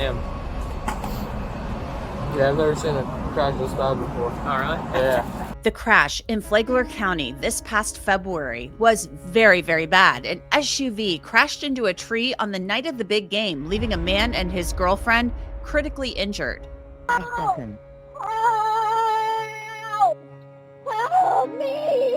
Damn. Yeah, I've never seen a crash this bad before. Oh, really? Yeah. The crash in Flagler County this past February was very, very bad. An SUV crashed into a tree on the night of the big game, leaving a man and his girlfriend critically injured. Help! Help me!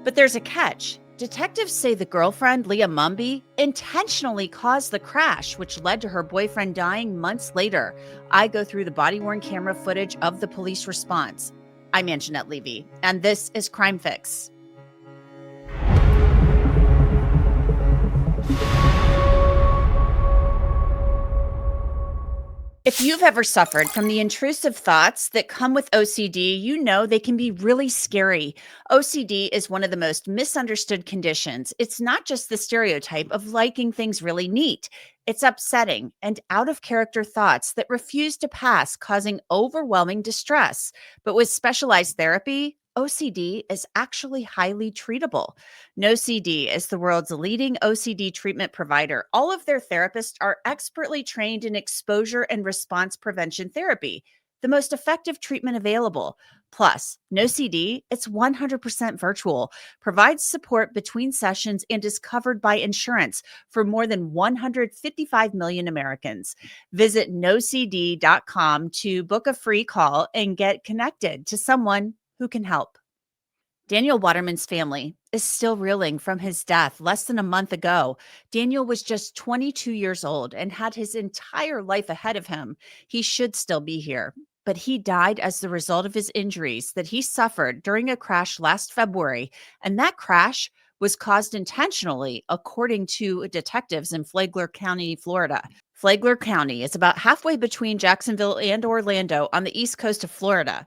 But there's a catch. Detectives say the girlfriend, Leigha Mumby, intentionally caused the crash, which led to her boyfriend dying months later. I go through the body-worn camera footage of the police response. I'm Angenette Levy, and this is Crime Fix. If you've ever suffered from the intrusive thoughts that come with OCD, you know they can be really scary. OCD is one of the most misunderstood conditions. It's not just the stereotype of liking things really neat. It's upsetting and out-of-character thoughts that refuse to pass, causing overwhelming distress. But with specialized therapy, OCD is actually highly treatable. NOCD is the world's leading OCD treatment provider. All of their therapists are expertly trained in exposure and response prevention therapy, the most effective treatment available. Plus, NOCD, it's 100% virtual, provides support between sessions, and is covered by insurance for more than 155 million Americans. Visit nocd.com to book a free call and get connected to someone who can help. Daniel Waterman's family is still reeling from his death less than a month ago. Daniel was just 22 years old and had his entire life ahead of him. He should still be here, but he died as the result of his injuries that he suffered during a crash last February, and that crash was caused intentionally, according to detectives in Flagler County, Florida. Flagler County is about halfway between Jacksonville and Orlando on the east coast of Florida.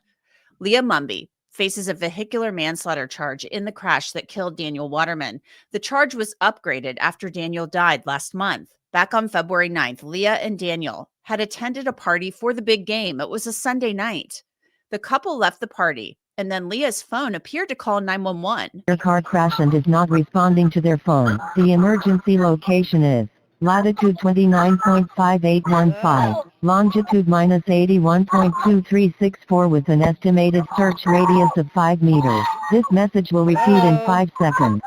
Leigha Mumby faces a vehicular manslaughter charge in the crash that killed Daniel Waterman. The charge was upgraded after Daniel died last month. Back on February 9th, Leigha and Daniel had attended a party for the big game. It was a Sunday night. The couple left the party, and then Leah's phone appeared to call 911. Their car crashed and is not responding to their phone. The emergency location is latitude 29.5815, longitude minus 81.2364 with an estimated search radius of 5 meters. This message will repeat in 5 seconds.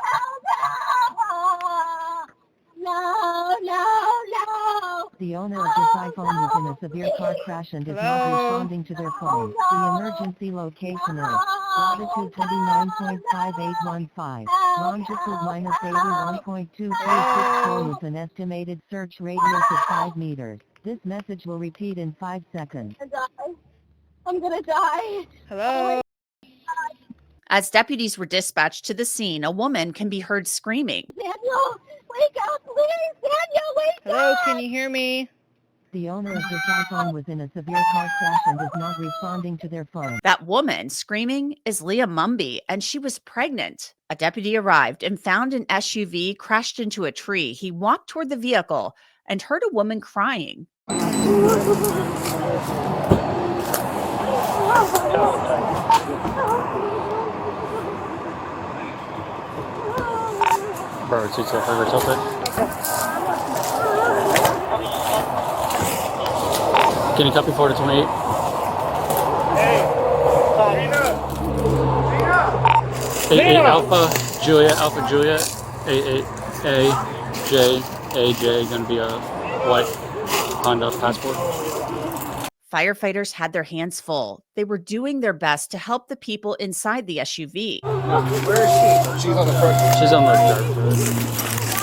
No, no, no! The owner of this iPhone was in a severe car crash and is not responding to their phone. The emergency location is latitude 29.5815, longitude minus 81.2364 with an estimated search radius of 5 meters. This message will repeat in 5 seconds. I'm gonna die. Hello? As deputies were dispatched to the scene, a woman can be heard screaming. Daniel, wake up, please! Daniel, wake Hello, up! can you hear me? The owner of this iPhone was in a severe car crash and is not responding to their phone. That woman screaming is Leigha Mumby, and she was pregnant. A deputy arrived and found an SUV crashed into a tree. He walked toward the vehicle and heard a woman crying. Bro, it's over, tilt it. Can you copy 4 to 28? Eight Alpha Juliet, AJ, gonna be a white Honda Passport. Firefighters had their hands full. They were doing their best to help the people inside the SUV. Where is she? She's on the front. She's on the dark hood.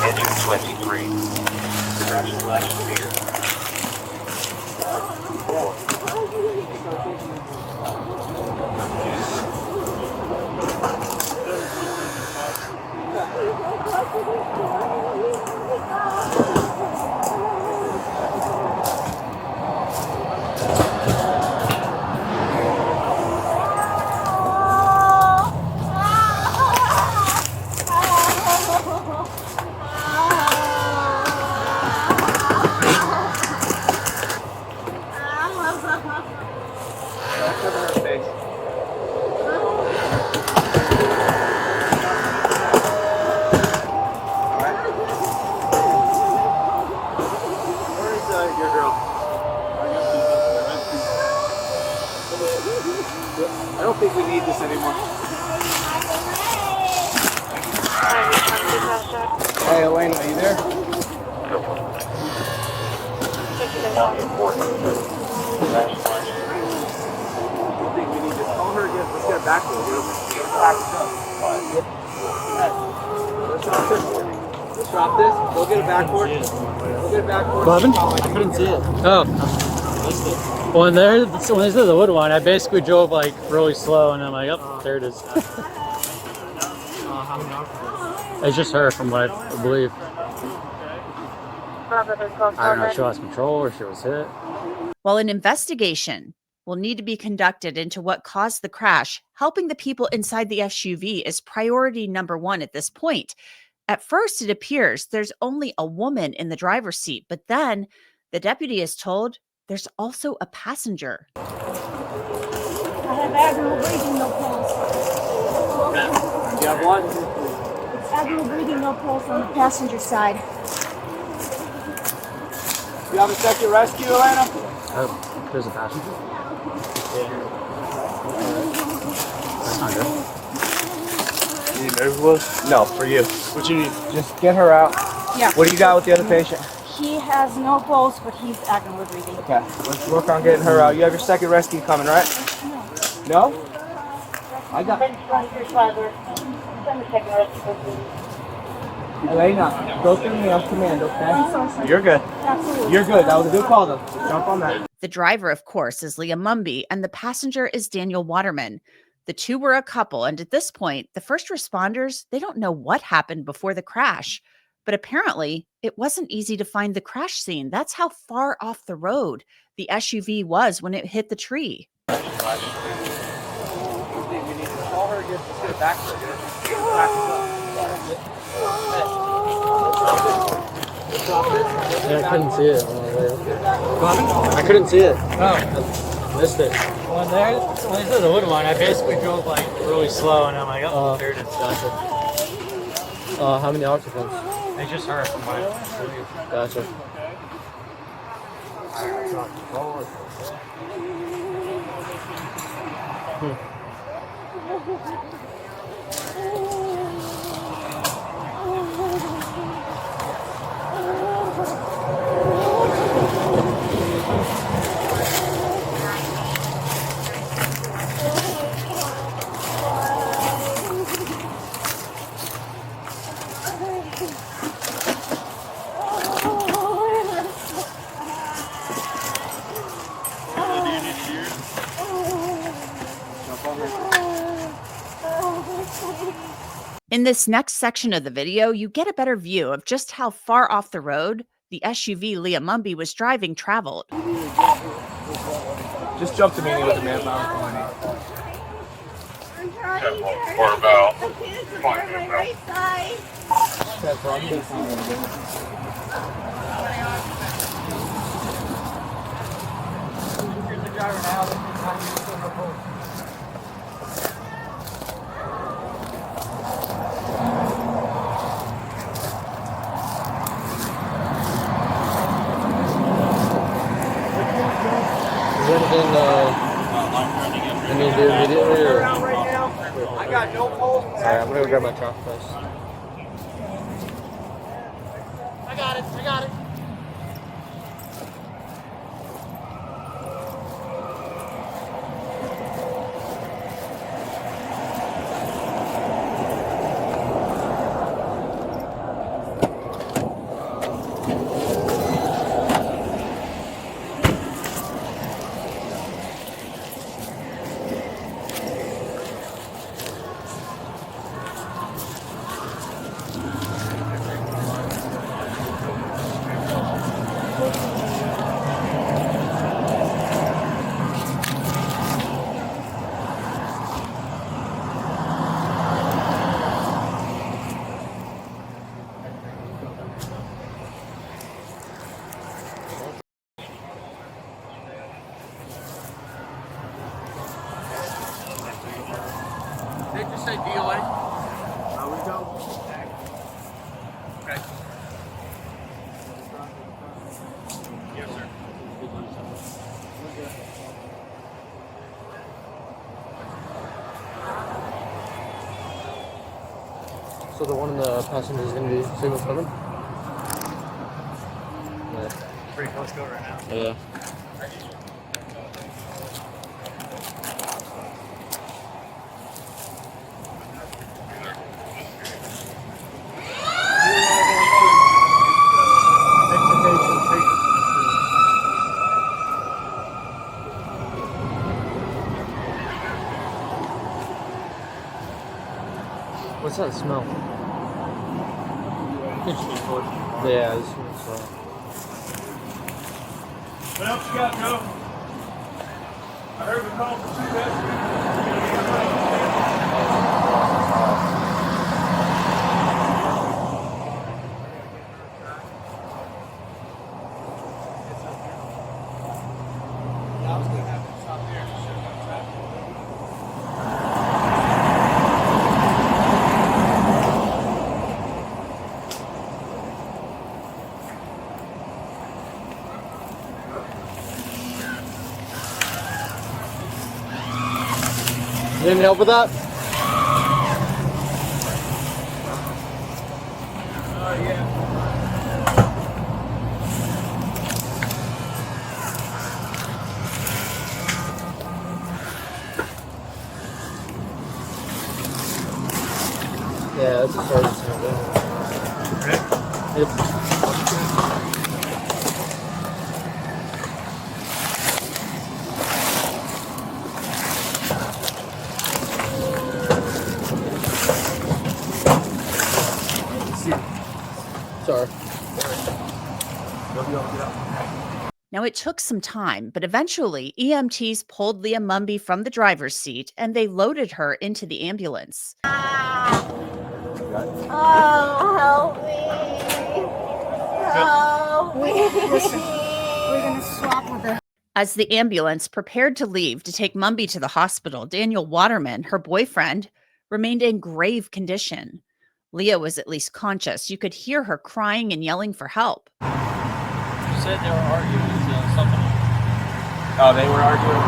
Engine 23. Crash last year. I don't think we need this anymore. Hey, Elena, are you there? I think we need to call her again. Let's get it back to her. Let's drop this. Let's drop this. Go get it back for it. Go get it back for it. What happened? I couldn't see it. Oh. When they said the wood one, I basically drove like really slow, and I'm like, oh, there it is. It's just her, from what I believe. I don't know if she lost control or she was hit. While an investigation will need to be conducted into what caused the crash, helping the people inside the SUV is priority number one at this point. At first, it appears there's only a woman in the driver's seat, but then the deputy is told there's also a passenger. I have abnormal breathing, no pulse. You have one? It's abnormal breathing, no pulse on the passenger side. You have a second rescue, Elena? Oh, there's a passenger. That's not good. You need nerve blood? No, for you. What you need? Just get her out. Yeah. What do you got with the other patient? He has no pulse, but he's abnormal breathing. Okay, let's work on getting her out. You have your second rescue coming, right? No? I got... Elena, go through me on command, okay? You're good. Absolutely. You're good. That was a good call, though. Jump on that. The driver, of course, is Leigha Mumby, and the passenger is Daniel Waterman. The two were a couple, and at this point, the first responders, they don't know what happened before the crash. But apparently, it wasn't easy to find the crash scene. That's how far off the road the SUV was when it hit the tree. We need to call her again. Let's get it back to her. Yeah, I couldn't see it. I couldn't see it. Oh, I missed it. When they said the wood one, I basically drove like really slow, and I'm like, oh, there it is. Gotcha. How many occupants? It's just her, from what I believe. Gotcha. In this next section of the video, you get a better view of just how far off the road the SUV Leigha Mumby was driving traveled. Just jump to me with the man mount. I'm trying here. Or about The kids are on my right side. Is there anything I need to do immediately? Or? I got no pulse. Alright, I'm gonna go grab my truck first. I got it. They just say DOA. How we go? Okay. Yes, sir. So the one in the passenger is going to be single coming? Yeah. Pretty close to it right now. Yeah. What's that smell? Yeah, this smells What else you got, Joe? I heard the call for 2 You need any help with that? Yeah, that's a sergeant's handgun. Yep. Sorry. Now, it took some time, but eventually EMTs pulled Leigha Mumby from the driver's seat and they loaded her into the ambulance. Oh, help me. Help me. Listen, we're going to swap with her. As the ambulance prepared to leave to take Mumby to the hospital, Daniel Waterman, her boyfriend, remained in grave condition. Leigha was at least conscious. You could hear her crying and yelling for help. You said they were arguing something. Oh, they were arguing?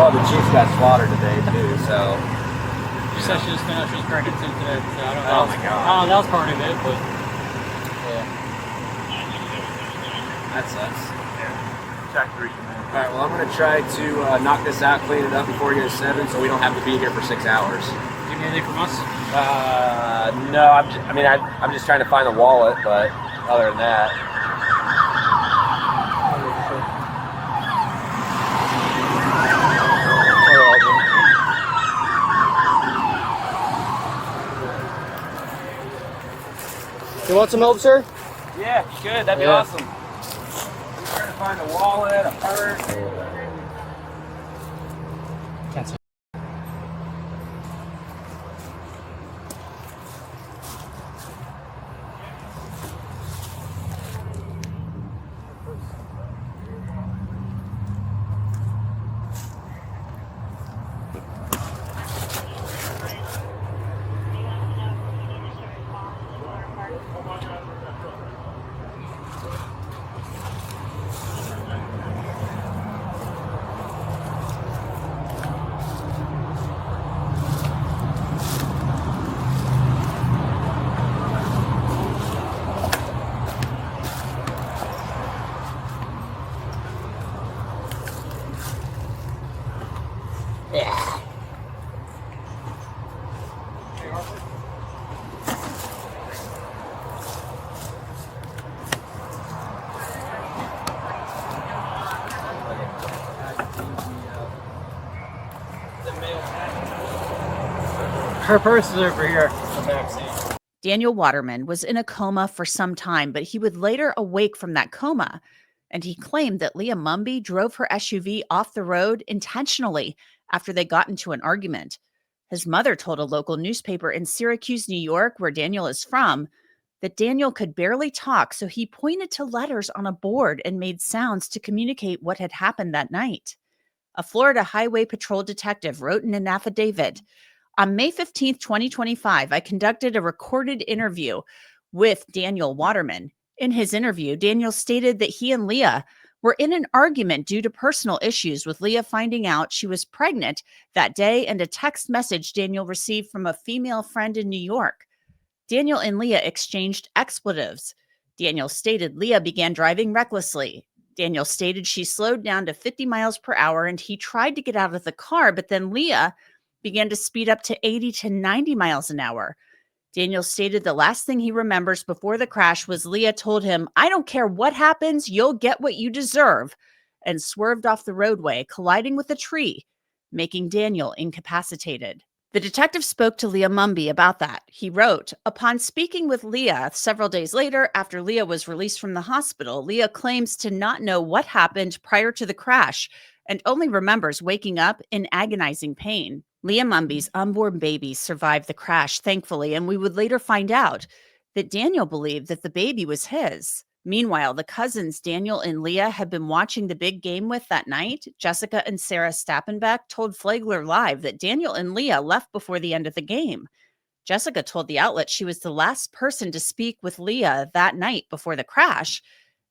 Well, the Chiefs got slaughtered today, too, so. You said she was pregnant too today. So I don't know. Oh, my God. I don't know, that was part of it, but. Yeah. That sucks. Check 3. All right, well, I'm going to try to knock this out, clean it up before we get to 7, so we don't have to be here for 6 hours. Do you need anything from us? No, I'm just trying to find the wallet, but other than that. You want some help, sir? Yeah, good. That'd be awesome. I'm trying to find a wallet, a purse. Her purse is over here in the back seat. Daniel Waterman was in a coma for some time, but he would later awake from that coma. And he claimed that Leigha Mumby drove her SUV off the road intentionally after they got into an argument. His mother told a local newspaper in Syracuse, New York, where Daniel is from, that Daniel could barely talk, so he pointed to letters on a board and made sounds to communicate what had happened that night. A Florida Highway Patrol detective wrote in an affidavit, "On May 15th, 2025, I conducted a recorded interview with Daniel Waterman. In his interview, Daniel stated that he and Leigha were in an argument due to personal issues, with Leigha finding out she was pregnant that day and a text message Daniel received from a female friend in New York. Daniel and Leigha exchanged expletives. Daniel stated Leigha began driving recklessly. Daniel stated she slowed down to 50 miles per hour and he tried to get out of the car, but then Leigha began to speed up to 80 to 90 miles an hour. Daniel stated the last thing he remembers before the crash was Leigha told him, "I don't care what happens, you'll get what you deserve," and swerved off the roadway, colliding with a tree, making Daniel incapacitated. The detective spoke to Leigha Mumby about that. He wrote, upon speaking with Leigha several days later after Leigha was released from the hospital, Leigha claims to not know what happened prior to the crash and only remembers waking up in agonizing pain. Leigha Mumby's unborn baby survived the crash, thankfully, and we would later find out that Daniel believed that the baby was his. Meanwhile, the cousins Daniel and Leigha had been watching the big game with that night, Jessica and Sarah Stappenbeck, told Flagler Live that Daniel and Leigha left before the end of the game. Jessica told the outlet she was the last person to speak with Leigha that night before the crash,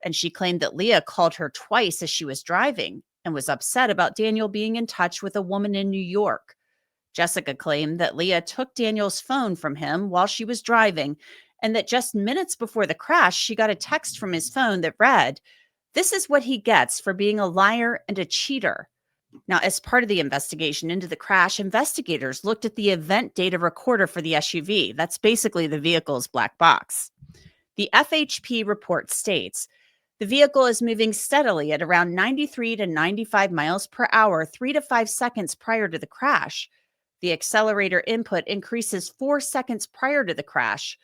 and she claimed that Leigha called her twice as she was driving and was upset about Daniel being in touch with a woman in New York. Jessica claimed that Leigha took Daniel's phone from him while she was driving, and that just minutes before the crash, she got a text from his phone that read, "This is what he gets for being a liar and a cheater." Now, as part of the investigation into the crash, investigators looked at the event data recorder for the SUV. That's basically the vehicle's black box. The FHP report states, the vehicle is moving steadily at around 93 to 95 miles per hour, 3 to 5 seconds prior to the crash. The accelerator input increases 4 seconds prior to the crash.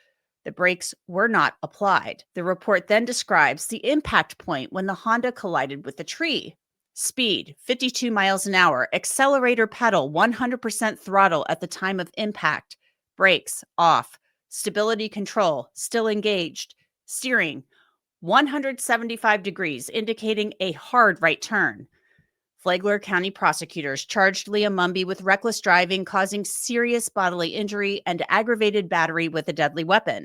The brakes were not applied. The report then describes the impact point when the Honda collided with the tree. Speed, 52 miles an hour. Accelerator pedal, 100% throttle at the time of impact. Brakes, off. Stability control, still engaged. Steering, 175 degrees, indicating a hard right turn. Flagler County prosecutors charged Leigha Mumby with reckless driving, causing serious bodily injury, and aggravated battery with a deadly weapon.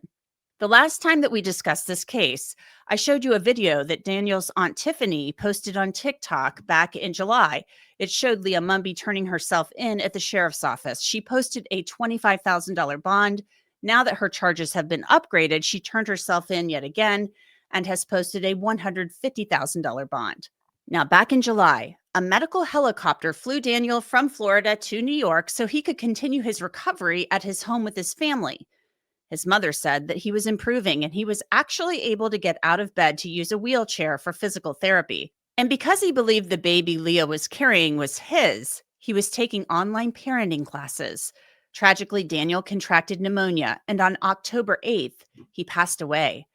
The last time that we discussed this case, I showed you a video that Daniel's Aunt Tiffany posted on TikTok back in July. It showed Leigha Mumby turning herself in at the sheriff's office. She posted a $25,000 bond. Now that her charges have been upgraded, she turned herself in yet again and has posted a $150,000 bond. Now, back in July, a medical helicopter flew Daniel from Florida to New York so he could continue his recovery at his home with his family. His mother said that he was improving and he was actually able to get out of bed to use a wheelchair for physical therapy. And because he believed the baby Leigha was carrying was his, he was taking online parenting classes. Tragically, Daniel contracted pneumonia, and on October 8th, he passed away.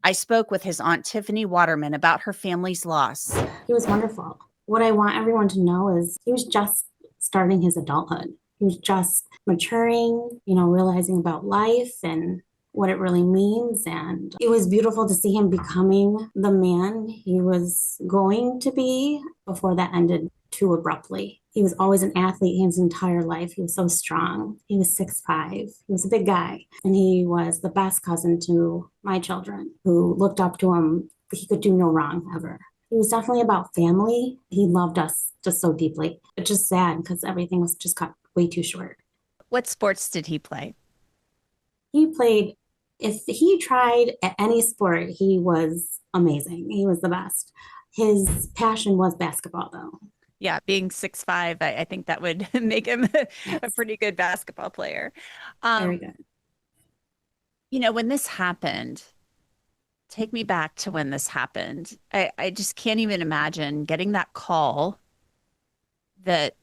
I spoke with his Aunt Tiffany Waterman about her family's loss. He was wonderful. What I want everyone to know is he was just starting his adulthood. He was just maturing, realizing about life and what it really means. And it was beautiful to see him becoming the man he was going to be before that ended too abruptly. He was always an athlete his entire life. He was so strong. He was 6'5". He was a big guy. And he was the best cousin to my children who looked up to him. He could do no wrong ever. He was definitely about family. He loved us just so deeply. It's just sad because everything was just cut way too short. What sports did he play? He played, if he tried at any sport, he was amazing. He was the best. His passion was basketball, though. Yeah, being 6'5", I think that would make him a pretty good basketball player. Very good. When this happened, take me back to when this happened. I just can't even imagine getting that call that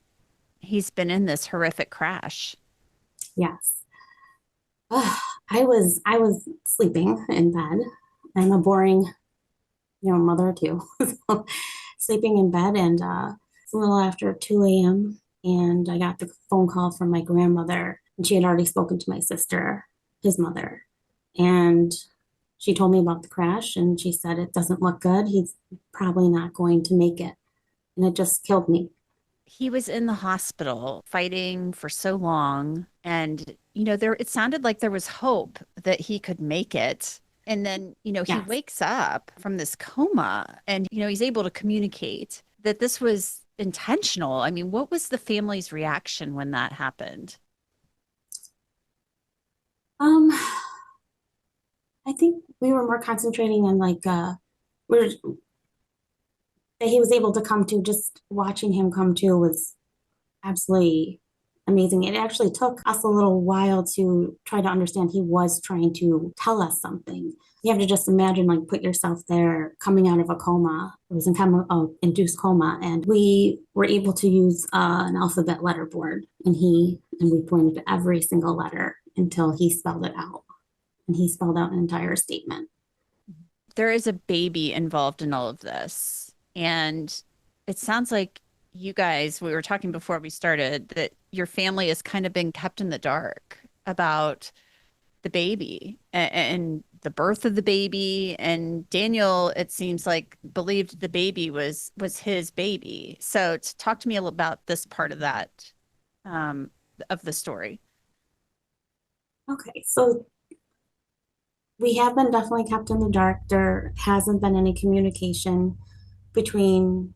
he's been in this horrific crash. Yes. I was sleeping in bed. I'm a boring, mother too. So, sleeping in bed, and it's a little after 2 a.m. and I got the phone call from my grandmother, and she had already spoken to my sister, his mother, and she told me about the crash, and she said it doesn't look good. He's probably not going to make it, and it just killed me. He was in the hospital fighting for so long, and it sounded like there was hope that he could make it. And then, he Yes. wakes up from this coma and, he's able to communicate that this was intentional. I mean, what was the family's reaction when that happened? I think we were more concentrating on like we're that he was able to come to. Just watching him come to was absolutely amazing. It actually took us a little while to try to understand he was trying to tell us something. You have to just imagine, like, put yourself there coming out of a coma. It was in induced coma, and we were able to use an alphabet letter board, and we pointed to every single letter until he spelled it out, and he spelled out an entire statement. There is a baby involved in all of this, and it sounds like you guys, we were talking before we started, that your family has kind of been kept in the dark about the baby and the birth of the baby. And Daniel, it seems like, believed the baby was his baby. So talk to me a little about this part of that, of the story. Okay, so we have been definitely kept in the dark. There hasn't been any communication between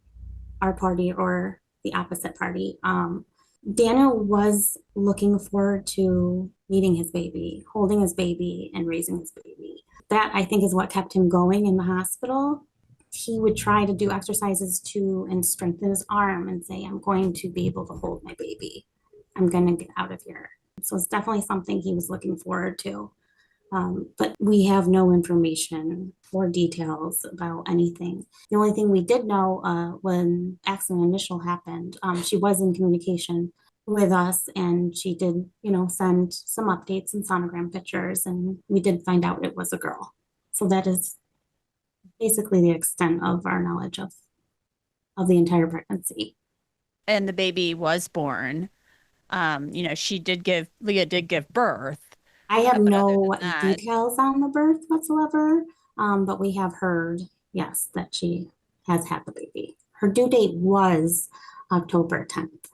our party or the opposite party. Daniel was looking forward to meeting his baby, holding his baby, and raising his baby. That, I think, is what kept him going in the hospital. He would try to do exercises and strengthen his arm and say, I'm going to be able to hold my baby. I'm going to get out of here. So it's definitely something he was looking forward to. But we have no information or details about anything. The only thing we did know when accident initial happened, she was in communication with us, and she did, send some updates and sonogram pictures, and we did find out it was a girl. So that is basically the extent of our knowledge of the entire pregnancy. And the baby was born. Leigha did give birth. I have no that, details on the birth whatsoever, but we have heard, yes, that she has had the baby. Her due date was October 10th,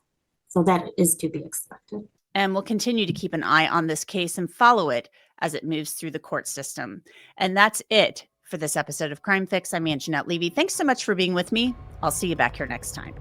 so that is to be expected. And we'll continue to keep an eye on this case and follow it as it moves through the court system. And that's it for this episode of Crime Fix. I'm Angenette Levy. Thanks so much for being with me. I'll see you back here next time.